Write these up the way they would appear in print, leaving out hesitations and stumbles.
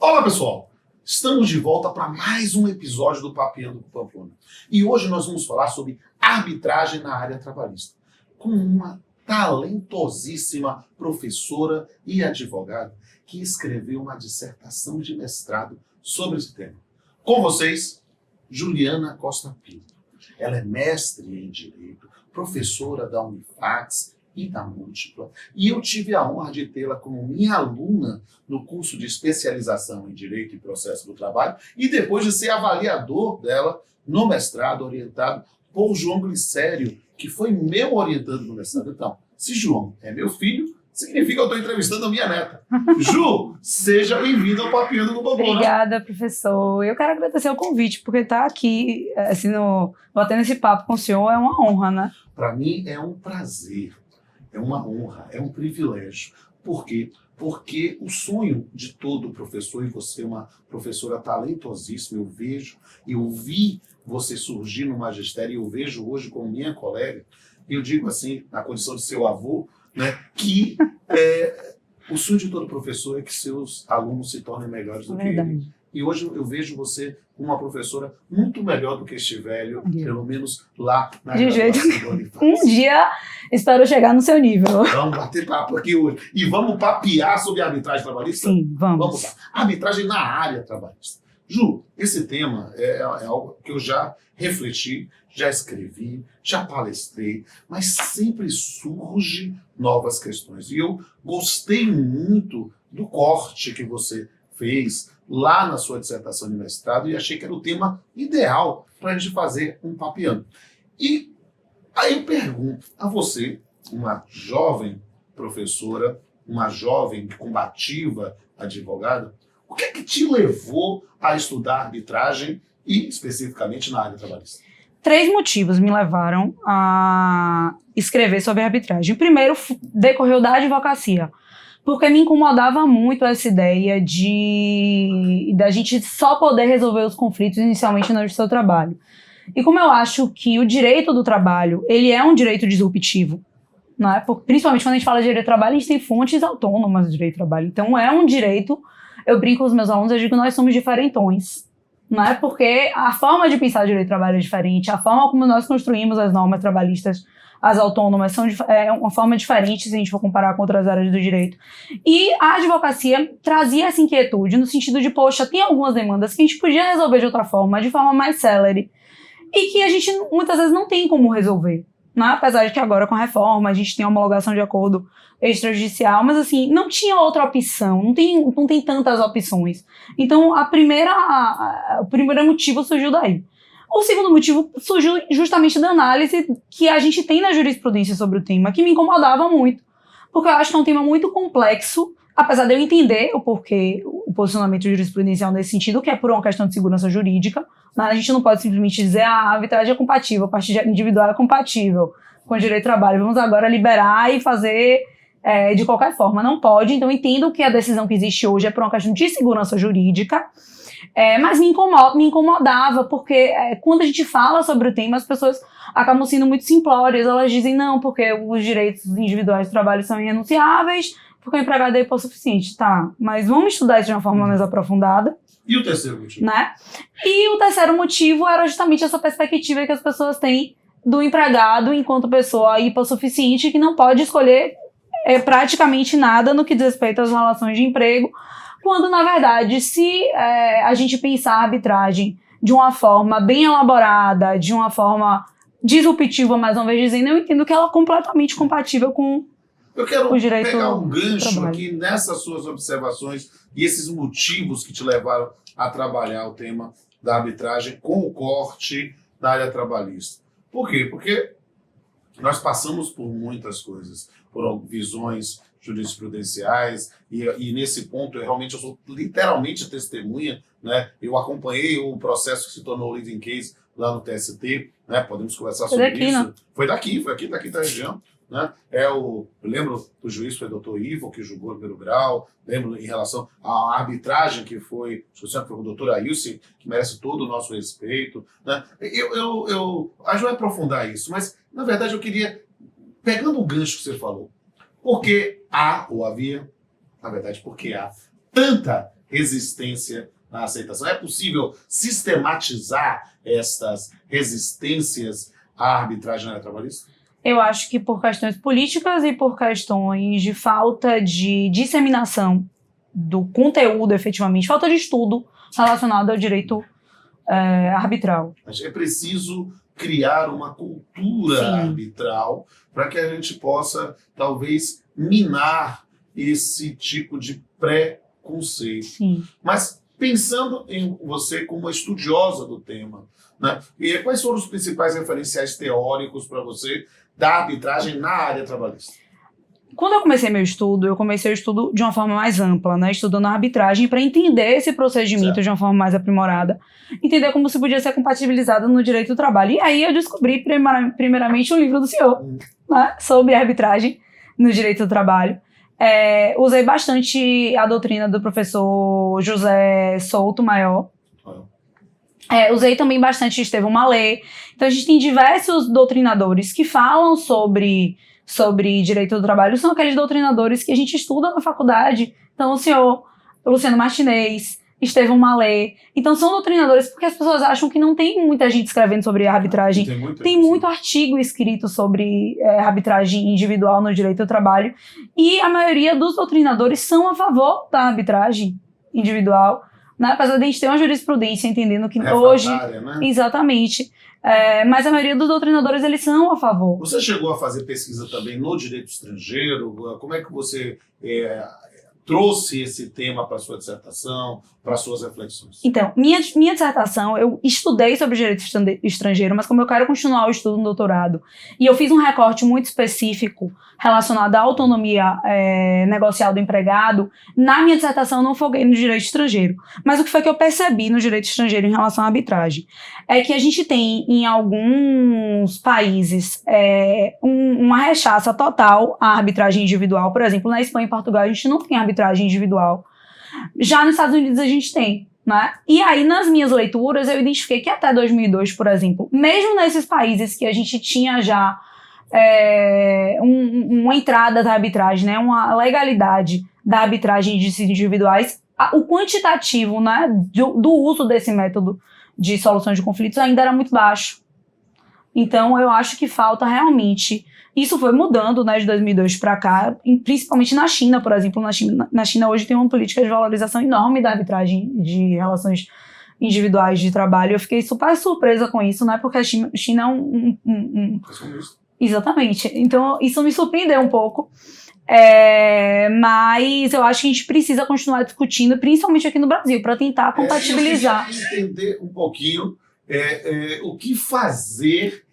Olá, pessoal! Estamos de volta para mais um episódio do Papeando com Pamplona. E hoje nós vamos falar sobre arbitragem na área trabalhista, com uma talentosíssima professora e advogada que escreveu uma dissertação de mestrado sobre esse tema. Com vocês, Juliana Costa Pinto. Ela é mestre em Direito, professora da Unifax e da Múltipla, e eu tive a honra de tê-la como minha aluna no curso de especialização em Direito e Processo do Trabalho, e depois de ser avaliador dela no mestrado, orientado por João Glicério, que foi meu orientando no mestrado. Então, se João é meu filho, significa que eu estou entrevistando a minha neta. Ju, seja bem-vinda ao Papeando com Pamplona. Obrigada, professor. Eu quero agradecer o convite, porque estar aqui, assim, batendo esse papo com o senhor é uma honra, né? Para mim é um prazer, é uma honra, é um privilégio. Por quê? Porque o sonho de todo professor, e você é uma professora talentosíssima, eu vi você surgir no magistério, e eu vejo hoje como minha colega, e eu digo assim, na condição de seu avô, né, que o sonho de todo professor é que seus alunos se tornem melhores do que ele. E hoje eu vejo você como uma professora muito melhor do que este velho, pelo menos lá na graduação da Unifax. Um dia espero chegar no seu nível. Vamos bater papo aqui hoje. E vamos papear sobre a arbitragem trabalhista? Sim, vamos. Vamos lá. Arbitragem na área trabalhista. Ju, esse tema é algo que eu já refleti, já escrevi, já palestrei, mas sempre surge novas questões. E eu gostei muito do corte que você fez lá na sua dissertação de mestrado e achei que era o tema ideal para a gente fazer um papeando. E aí eu pergunto a você, uma jovem professora, uma jovem combativa advogada, o que é que te levou a estudar arbitragem e especificamente na área trabalhista? 3 motivos me levaram a escrever sobre arbitragem. O primeiro decorreu da advocacia, porque me incomodava muito essa ideia da gente só poder resolver os conflitos inicialmente na justiça do trabalho. E como eu acho que o direito do trabalho, ele é um direito disruptivo, né? Principalmente quando a gente fala de direito do trabalho, a gente tem fontes autônomas do direito do trabalho. Então é um direito, eu brinco com os meus alunos, eu digo que nós somos diferentões, né? Porque a forma de pensar o direito do trabalho é diferente, a forma como nós construímos as normas trabalhistas, as autônomas, é uma forma diferente se a gente for comparar com outras áreas do direito. E a advocacia trazia essa inquietude no sentido de, poxa, tem algumas demandas que a gente podia resolver de outra forma, de forma mais célere, e que a gente muitas vezes não tem como resolver, né? Apesar de que agora com a reforma a gente tem a homologação de acordo extrajudicial, mas assim, não tinha outra opção, não tem tantas opções. Então o primeiro motivo surgiu daí. O segundo motivo surgiu justamente da análise que a gente tem na jurisprudência sobre o tema, que me incomodava muito, porque eu acho que é um tema muito complexo, apesar de eu entender o porquê, o posicionamento jurisprudencial nesse sentido, que é por uma questão de segurança jurídica, né? A gente não pode simplesmente dizer a arbitragem é compatível, a parte individual é compatível com o direito do trabalho, vamos agora liberar e fazer de qualquer forma. Não pode, então eu entendo que a decisão que existe hoje é por uma questão de segurança jurídica, mas me incomodava, porque quando a gente fala sobre o tema, as pessoas acabam sendo muito simplórias, elas dizem não, porque os direitos individuais do trabalho são irrenunciáveis, porque o empregado é hipossuficiente, tá, mas vamos estudar isso de uma forma mais aprofundada. E o terceiro motivo? Né? E o terceiro motivo era justamente essa perspectiva que as pessoas têm do empregado enquanto pessoa hipossuficiente que não pode escolher praticamente nada no que diz respeito às relações de emprego, quando, na verdade, se a gente pensar a arbitragem de uma forma bem elaborada, de uma forma disruptiva, mais uma vez dizendo, eu entendo que ela é completamente compatível com o direito do trabalho. Eu quero pegar um gancho aqui nessas suas observações e esses motivos que te levaram a trabalhar o tema da arbitragem com o corte da área trabalhista. Por quê? Porque nós passamos por muitas coisas, por visões jurisprudenciais, e nesse ponto eu sou literalmente testemunha, né? Eu acompanhei o processo que se tornou leading case lá no TST, né? Podemos conversar sobre isso. Não? Foi aqui da região. Né? Eu lembro do juiz, foi o doutor Ivo, que julgou no primeiro grau, lembro em relação à arbitragem que foi com o doutor Ailson, que merece todo o nosso respeito. Né? A gente vai aprofundar isso, mas na verdade eu queria, pegando o gancho que você falou, porque havia, na verdade, porque há tanta resistência na aceitação? É possível sistematizar estas resistências à arbitragem na área trabalhista? Eu acho que por questões políticas e por questões de falta de disseminação do conteúdo, efetivamente, falta de estudo relacionado ao direito arbitral. Mas é preciso criar uma cultura Sim. arbitral para que a gente possa, talvez, minar esse tipo de preconceito. Sim. Mas pensando em você como estudiosa do tema, né? E quais foram os principais referenciais teóricos para você da arbitragem na área trabalhista? Quando eu comecei meu estudo, eu comecei o estudo de uma forma mais ampla, né? Estudando a arbitragem para entender esse procedimento Certo. de uma forma mais aprimorada, entender como se podia ser compatibilizado no direito do trabalho. E aí eu descobri, primeiramente, um livro do senhor, né? Sobre arbitragem no direito do trabalho. Usei bastante a doutrina do professor José Souto Maior. Usei também bastante Estevão Mallet. Então a gente tem diversos doutrinadores que falam sobre direito do trabalho, são aqueles doutrinadores que a gente estuda na faculdade. Então o senhor Luciano Martinez, Estevão Mallet. Então são doutrinadores porque as pessoas acham que não tem muita gente escrevendo sobre arbitragem. Tem muito artigo escrito sobre arbitragem individual no direito do trabalho. E a maioria dos doutrinadores são a favor da arbitragem individual, né? Apesar de a gente ter uma jurisprudência entendendo que hoje... Né? Exatamente. Mas a maioria dos doutrinadores, eles são a favor. Você chegou a fazer pesquisa também no direito estrangeiro? Como é que você trouxe esse tema para a sua dissertação, para as suas reflexões? Então, minha dissertação, eu estudei sobre direito estrangeiro, mas como eu quero continuar o estudo no doutorado, e eu fiz um recorte muito específico relacionado à autonomia negocial do empregado, na minha dissertação eu não foquei no direito estrangeiro. Mas o que foi que eu percebi no direito estrangeiro em relação à arbitragem? É que a gente tem, em alguns países, uma rechaça total à arbitragem individual. Por exemplo, na Espanha e Portugal a gente não tem arbitragem individual. Já nos Estados Unidos a gente tem, né? E aí, nas minhas leituras, eu identifiquei que até 2002, por exemplo, mesmo nesses países que a gente tinha já uma entrada da arbitragem, né? Uma legalidade da arbitragem de decisões individuais, o quantitativo, né, do uso desse método de solução de conflitos ainda era muito baixo. Então, eu acho que falta realmente... Isso foi mudando, né, de 2002 para cá, principalmente na China, por exemplo. Na China hoje tem uma política de valorização enorme da arbitragem de relações individuais de trabalho. Eu fiquei super surpresa com isso, né, porque a China é Exatamente. Então, isso me surpreendeu um pouco. Mas eu acho que a gente precisa continuar discutindo, principalmente aqui no Brasil, para tentar compatibilizar. Eu queria entender um pouquinho o que fazer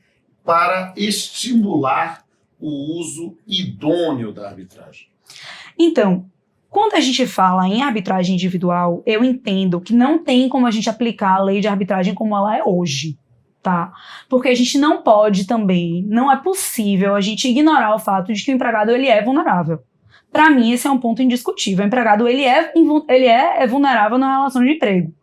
para estimular o uso idôneo da arbitragem. Então, quando a gente fala em arbitragem individual, eu entendo que não tem como a gente aplicar a lei de arbitragem como ela é hoje, tá? Porque a gente não pode também, não é possível a gente ignorar o fato de que o empregado ele é vulnerável. Para mim, esse é um ponto indiscutível. O empregado ele é vulnerável na relação de emprego.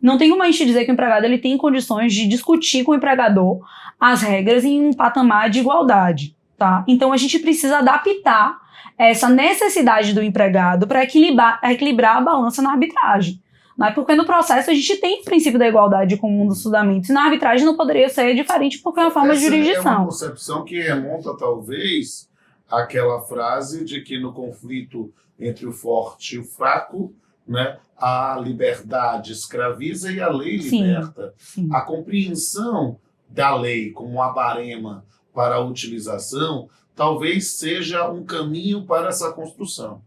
Não tem como a gente dizer que o empregado ele tem condições de discutir com o empregador as regras em um patamar de igualdade, tá? Então a gente precisa adaptar essa necessidade do empregado para equilibrar a balança na arbitragem, né? Porque no processo a gente tem o princípio da igualdade comum dos fundamentos e na arbitragem não poderia ser diferente porque é uma forma de jurisdição. É uma concepção que remonta talvez àquela frase de que no conflito entre o forte e o fraco, né, a liberdade escraviza e a lei liberta. Sim. A compreensão da lei como a barema para a utilização talvez seja um caminho para essa construção.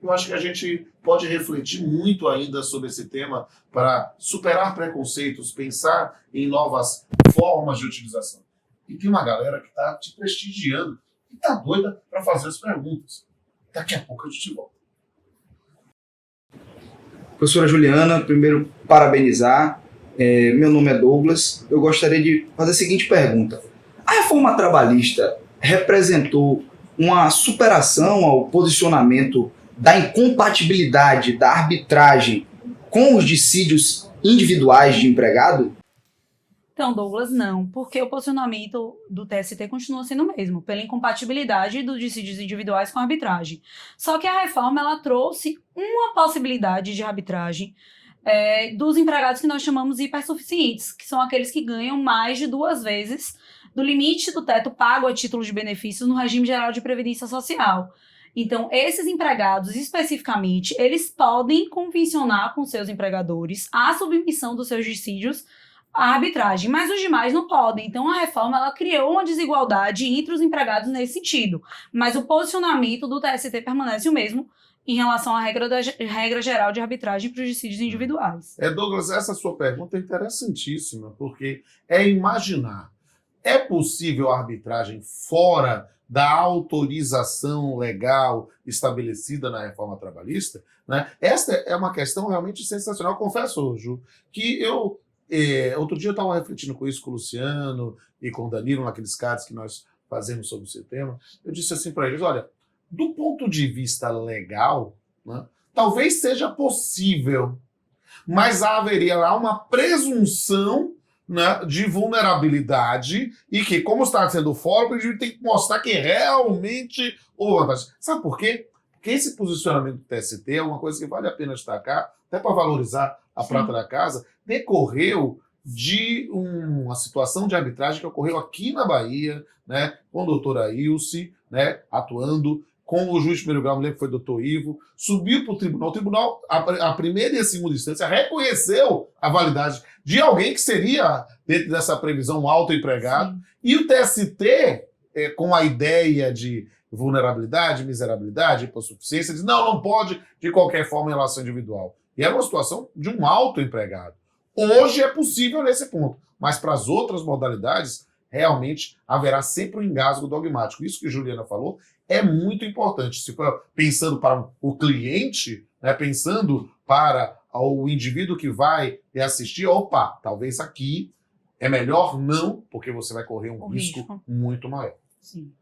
Eu acho que a gente pode refletir muito ainda sobre esse tema para superar preconceitos, pensar em novas formas de utilização. E tem uma galera que está te prestigiando e está doida para fazer as perguntas. Daqui a pouco a gente volta. Professora Juliana, primeiro parabenizar. Meu nome é Douglas. Eu gostaria de fazer a seguinte pergunta. A reforma trabalhista representou uma superação ao posicionamento da incompatibilidade da arbitragem com os dissídios individuais de empregado? Então, Douglas, não, porque o posicionamento do TST continua sendo o mesmo, pela incompatibilidade dos dissídios individuais com a arbitragem. Só que a reforma, ela trouxe uma possibilidade de arbitragem dos empregados que nós chamamos hipersuficientes, que são aqueles que ganham mais de 2 vezes do limite do teto pago a título de benefícios no regime geral de previdência social. Então, esses empregados, especificamente, eles podem convencionar com seus empregadores a submissão dos seus dissídios à arbitragem, mas os demais não podem. Então, a reforma ela criou uma desigualdade entre os empregados nesse sentido. Mas o posicionamento do TST permanece o mesmo em relação à regra geral de arbitragem para os dissídios individuais. Douglas, essa sua pergunta é interessantíssima, porque é imaginar, é possível a arbitragem fora da autorização legal estabelecida na reforma trabalhista? Né? Esta é uma questão realmente sensacional. Confesso, Ju, que outro dia eu estava refletindo com isso com o Luciano e com o Danilo, naqueles cards que nós fazemos sobre esse tema. Eu disse assim para eles, olha, do ponto de vista legal, né, talvez seja possível, mas haveria lá uma presunção, né, de vulnerabilidade e que, como está sendo fora, a gente tem que mostrar que realmente houve vantagem. Sabe por quê? Porque esse posicionamento do TST é uma coisa que vale a pena destacar, até para valorizar a prata da casa, decorreu de uma situação de arbitragem que ocorreu aqui na Bahia, né, com a doutora Ilse, né, atuando, com o juiz de primeiro grau, me lembro que foi o doutor Ivo, subiu para o tribunal, a primeira e a segunda instância reconheceu a validade de alguém que seria, dentro dessa previsão, um autoempregado, e o TST, com a ideia de vulnerabilidade, miserabilidade, hipossuficiência, diz, não pode de qualquer forma em relação individual. E era uma situação de um autoempregado. Hoje é possível nesse ponto, mas para as outras modalidades, realmente haverá sempre um engasgo dogmático. Isso que a Juliana falou é muito importante. Se for pensando para o cliente, né, pensando para o indivíduo que vai assistir, opa, talvez aqui é melhor não, porque você vai correr um risco muito maior. Sim.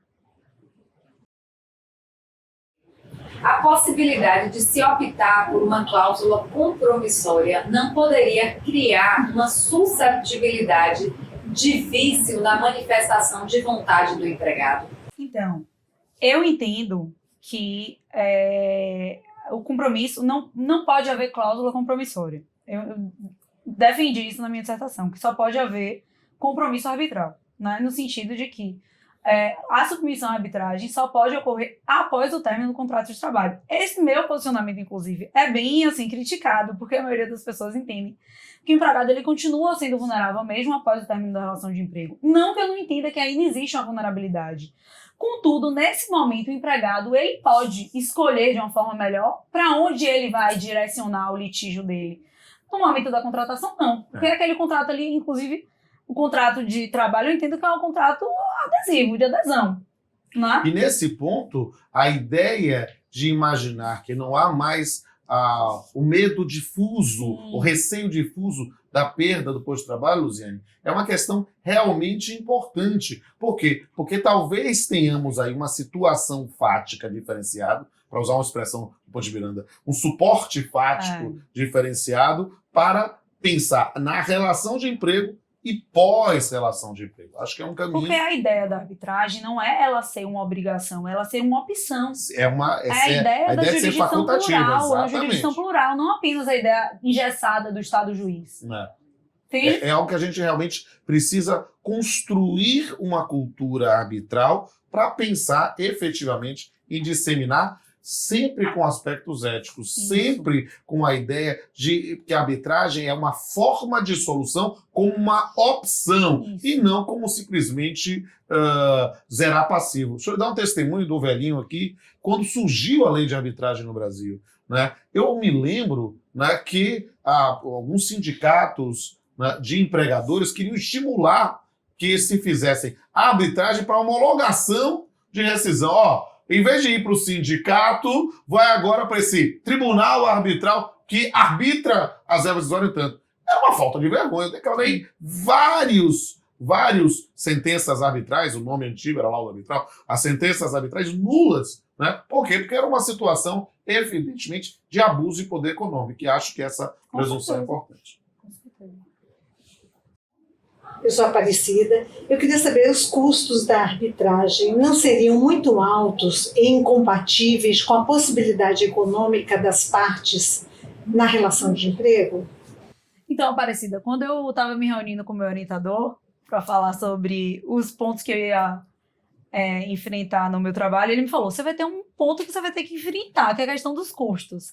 A possibilidade de se optar por uma cláusula compromissória não poderia criar uma susceptibilidade de vício na manifestação de vontade do empregado? Então, eu entendo que o compromisso, não pode haver cláusula compromissória. Eu defendi isso na minha dissertação, que só pode haver compromisso arbitral, né? No sentido de que a submissão à arbitragem só pode ocorrer após o término do contrato de trabalho. Esse meu posicionamento, inclusive, é bem assim criticado, porque a maioria das pessoas entendem que o empregado ele continua sendo vulnerável mesmo após o término da relação de emprego. Não que eu não entenda que ainda existe uma vulnerabilidade. Contudo, nesse momento, o empregado ele pode escolher de uma forma melhor para onde ele vai direcionar o litígio dele. No momento da contratação, não. Porque aquele contrato ali, inclusive, o contrato de trabalho, eu entendo que é um contrato adesivo, de adesão. Né? E nesse ponto, a ideia de imaginar que não há mais o medo difuso, o receio difuso da perda do posto de trabalho, Luziane, é uma questão realmente importante. Por quê? Porque talvez tenhamos aí uma situação fática diferenciada, para usar uma expressão do Ponte Miranda, um suporte fático diferenciado para pensar na relação de emprego e pós-relação de emprego. Acho que é um caminho... Porque a ideia da arbitragem não é ela ser uma obrigação, ela ser uma opção. A ideia da de ser jurisdição facultativa, plural, a exatamente. jurisdição plural, não apenas a ideia engessada do Estado-juiz. É algo que a gente realmente precisa construir uma cultura arbitral para pensar efetivamente em disseminar sempre com aspectos éticos, sempre com a ideia de que a arbitragem é uma forma de solução como uma opção e não como simplesmente zerar passivo. Deixa eu dar um testemunho do velhinho aqui, quando surgiu a lei de arbitragem no Brasil. Né? Eu me lembro, né, que alguns sindicatos, né, de empregadores queriam estimular que se fizessem a arbitragem para homologação de rescisão. Em vez de ir para o sindicato, vai agora para esse tribunal arbitral que arbitra as verbas exorbitantes. É uma falta de vergonha. Eu declarei vários sentenças arbitrais, o nome antigo era laudo arbitral, as sentenças arbitrais nulas. Né? Por quê? Porque era uma situação, evidentemente, de abuso de poder econômico. E acho que essa presunção é importante. Eu sou Aparecida. Eu queria saber, os custos da arbitragem não seriam muito altos e incompatíveis com a possibilidade econômica das partes na relação de emprego? Então, Aparecida, quando eu estava me reunindo com o meu orientador para falar sobre os pontos que eu ia enfrentar no meu trabalho, ele me falou, você vai ter um ponto que você vai ter que enfrentar, que é a questão dos custos.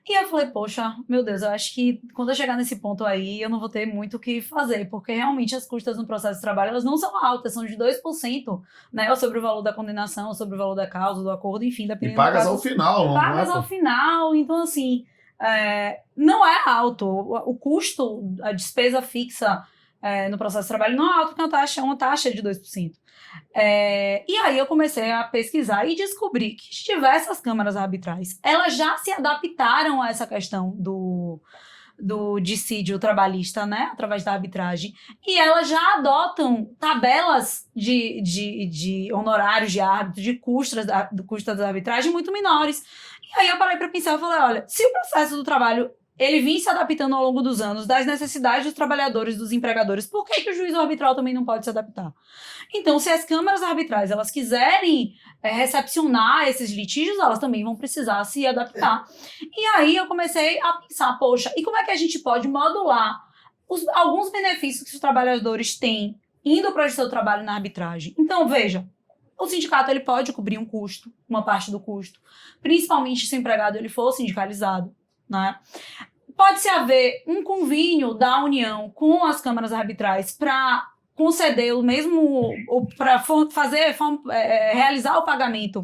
E eu falei, poxa, meu Deus, eu acho que quando eu chegar nesse ponto aí, eu não vou ter muito o que fazer, porque realmente as custas no processo de trabalho, elas não são altas, são de 2%, né, ou sobre o valor da condenação, ou sobre o valor da causa, do acordo, enfim, E dependendo pagas do ao caso. final, não Pagas é? ao final, então assim, não é alto. O custo, a despesa fixa no processo de trabalho não é alto, porque é uma taxa de 2%. E aí eu comecei a pesquisar e descobri que diversas câmaras arbitrais, elas já se adaptaram a essa questão do dissídio trabalhista, né, através da arbitragem, e elas já adotam tabelas de honorários de árbitro, de custas da arbitragem muito menores. E aí eu parei para pensar e falei, olha, se o processo do trabalho ele vinha se adaptando ao longo dos anos das necessidades dos trabalhadores, dos empregadores, por que o juízo arbitral também não pode se adaptar? Então, se as câmaras arbitrais elas quiserem recepcionar esses litígios, elas também vão precisar se adaptar. E aí eu comecei a pensar, poxa, e como é que a gente pode modular alguns benefícios que os trabalhadores têm indo para o seu trabalho na arbitragem? Então, veja, o sindicato ele pode cobrir um custo, uma parte do custo, principalmente se o empregado ele for sindicalizado, né? Pode-se haver um convênio da União com as câmaras arbitrais para conceder o mesmo, para realizar o pagamento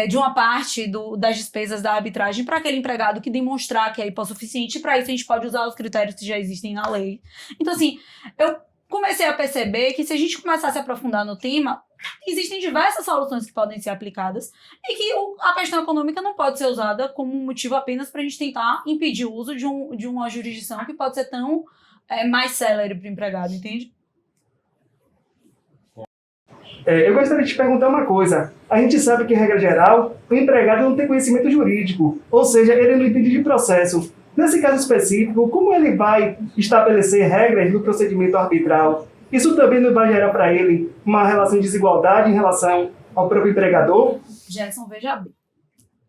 de uma parte das despesas da arbitragem para aquele empregado que demonstrar que é hipossuficiente. Para isso a gente pode usar os critérios que já existem na lei. Então, assim, eu comecei a perceber que se a gente começar a se aprofundar no tema, existem diversas soluções que podem ser aplicadas e que a questão econômica não pode ser usada como motivo apenas para a gente tentar impedir o uso de uma jurisdição que pode ser tão mais célere para o empregado, entende? Eu gostaria de te perguntar uma coisa. A gente sabe que, em regra geral, o empregado não tem conhecimento jurídico, ou seja, ele não entende de processo. Nesse caso específico, como ele vai estabelecer regras no procedimento arbitral? Isso também não vai gerar para ele uma relação de desigualdade em relação ao próprio empregador? Gerson, veja bem.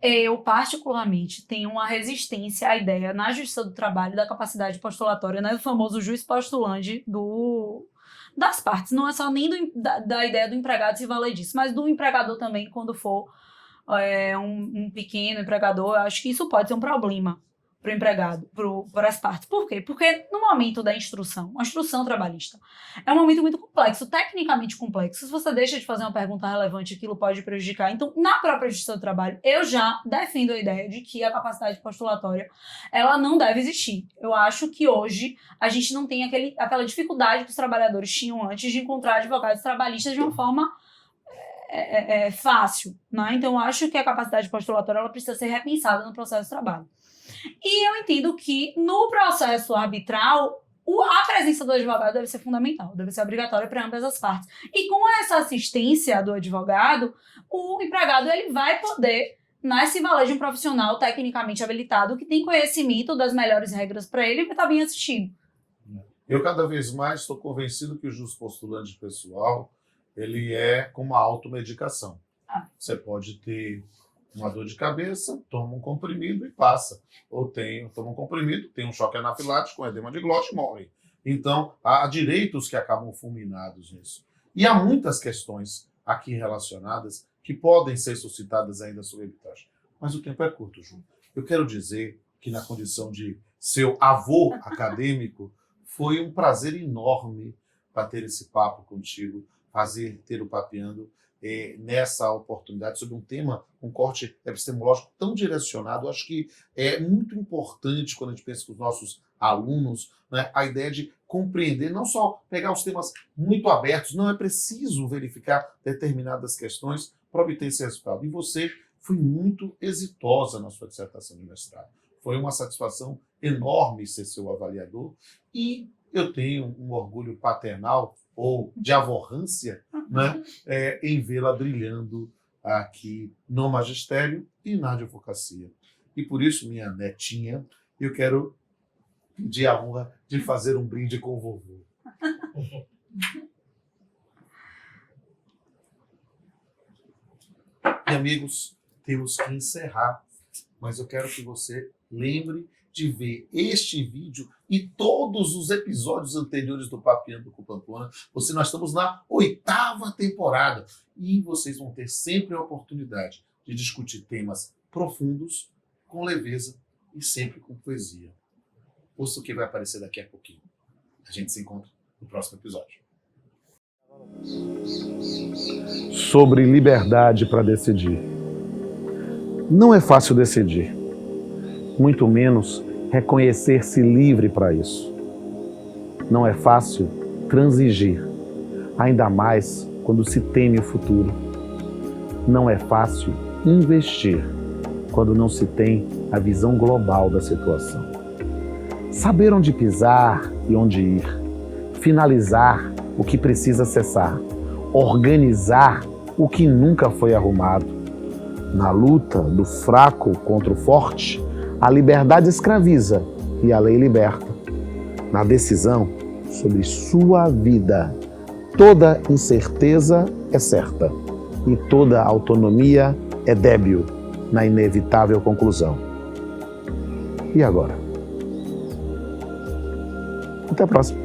Eu, particularmente, tenho uma resistência à ideia na Justiça do Trabalho da capacidade postulatória, né, do famoso juiz postulante das partes. Não é só nem da ideia do empregado se valer disso, mas do empregador também, quando for um pequeno empregador. Eu acho que isso pode ser um problema para o empregado, para as partes. Por quê? Porque no momento da instrução, a instrução trabalhista é um momento muito complexo, tecnicamente complexo. Se você deixa de fazer uma pergunta relevante, aquilo pode prejudicar. Então, na própria Justiça do Trabalho, eu já defendo a ideia de que a capacidade postulatória, ela não deve existir. Eu acho que hoje a gente não tem aquela dificuldade que os trabalhadores tinham antes de encontrar advogados trabalhistas de uma forma fácil, né? Então, eu acho que a capacidade postulatória ela precisa ser repensada no processo de trabalho. E eu entendo que no processo arbitral, a presença do advogado deve ser fundamental, deve ser obrigatória para ambas as partes. E com essa assistência do advogado, o empregado ele vai poder se valer de um profissional tecnicamente habilitado que tem conhecimento das melhores regras para ele e vai estar bem assistido. Eu cada vez mais estou convencido que o justo postulante pessoal ele é como uma automedicação. Você pode ter uma dor de cabeça, toma um comprimido e passa. Ou toma um comprimido, tem um choque anafilático, com edema de glote e morre. Então, há direitos que acabam fulminados nisso. E há muitas questões aqui relacionadas que podem ser suscitadas ainda sobre arbitragem. Mas o tempo é curto, Ju. Eu quero dizer que na condição de seu avô acadêmico, foi um prazer enorme bater esse papo contigo, ter o Papeando nessa oportunidade sobre um tema, um corte epistemológico tão direcionado. Eu acho que é muito importante quando a gente pensa com os nossos alunos, né, a ideia de compreender, não só pegar os temas muito abertos, não é preciso verificar determinadas questões para obter esse resultado. E você foi muito exitosa na sua dissertação de mestrado. Foi uma satisfação enorme ser seu avaliador e eu tenho um orgulho paternal ou de avorrância, né, em vê-la brilhando aqui no magistério e na advocacia. E por isso, minha netinha, eu quero pedir a honra de fazer um brinde com o vovô. E amigos, temos que encerrar, mas eu quero que você lembre de ver este vídeo e todos os episódios anteriores do Papeando com Pamplona. Nós estamos na 8ª temporada e vocês vão ter sempre a oportunidade de discutir temas profundos, com leveza e sempre com poesia. Ouça o que vai aparecer daqui a pouquinho. A gente se encontra no próximo episódio. Sobre liberdade para decidir. Não é fácil decidir, muito menos reconhecer-se livre para isso. Não é fácil transigir, ainda mais quando se teme o futuro. Não é fácil investir quando não se tem a visão global da situação. Saber onde pisar e onde ir, finalizar o que precisa cessar, organizar o que nunca foi arrumado. Na luta do fraco contra o forte, a liberdade escraviza e a lei liberta. Na decisão sobre sua vida, toda incerteza é certa e toda autonomia é débil na inevitável conclusão. E agora? Até a próxima.